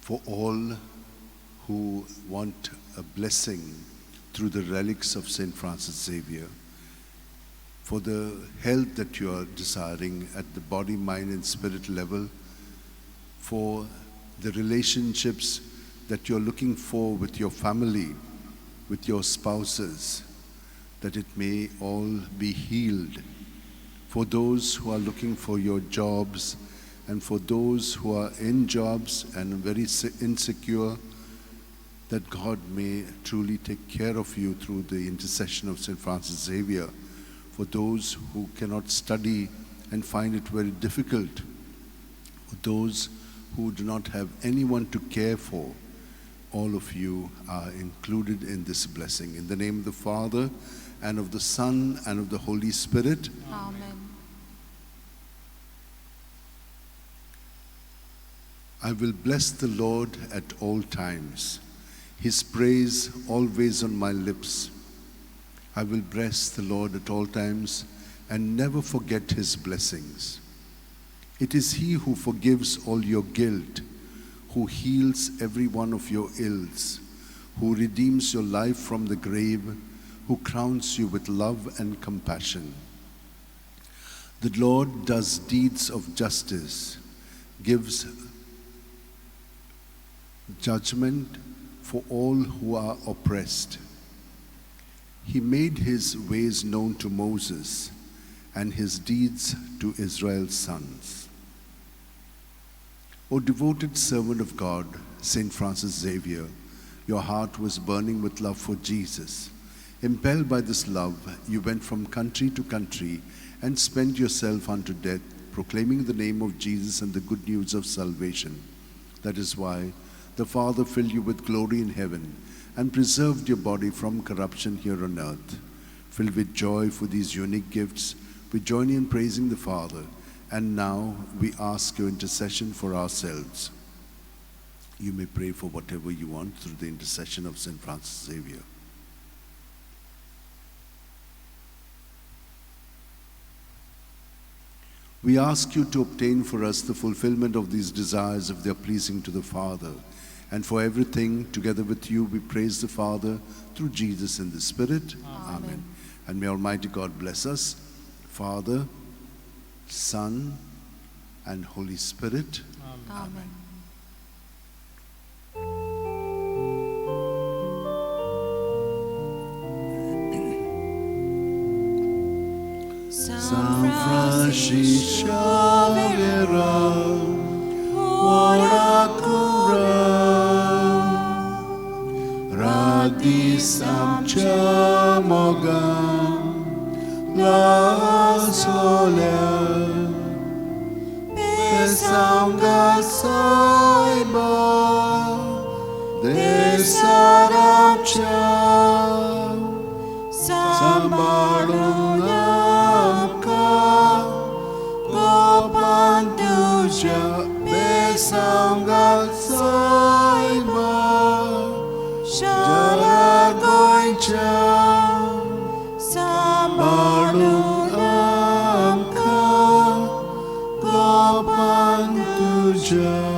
for all who want a blessing through the relics of St. Francis Xavier, for the health that you are desiring at the body, mind, and spirit level, for the relationships that you're looking for with your family, with your spouses, that it may all be healed. For those who are looking for your jobs, and for those who are in jobs and very insecure, that God may truly take care of you through the intercession of St. Francis Xavier. For those who cannot study and find it very difficult, for those who do not have anyone to care for, all of you are included in this blessing. In the name of the Father, and of the Son, and of the Holy Spirit. Amen. I will bless the Lord at all times. His praise always on my lips. I will bless the Lord at all times and never forget his blessings. It is he who forgives all your guilt, who heals every one of your ills, who redeems your life from the grave, who crowns you with love and compassion. The Lord does deeds of justice, gives judgment for all who are oppressed. He made his ways known to Moses and his deeds to Israel's sons. O devoted servant of God, St. Francis Xavier, your heart was burning with love for Jesus. Impelled by this love, you went from country to country and spent yourself unto death, proclaiming the name of Jesus and the good news of salvation. That is why the Father filled you with glory in heaven and preserved your body from corruption here on earth. Filled with joy for these unique gifts, we join in praising the Father, and now we ask your intercession for ourselves. You may pray for whatever you want through the intercession of St. Francis Xavier. We ask you to obtain for us the fulfillment of these desires if they are pleasing to the Father. And for everything, together with you, we praise the Father through Jesus in the Spirit. Amen. And may Almighty God bless us, Father, Son, and Holy Spirit. Amen. San Francis Xavier, ora cura, radisam chamogam, la sole, pesam gasaiba, desaram cham, sambalunam. Besanggal saiba, jala goincha, sambalun angka, gopan tuja.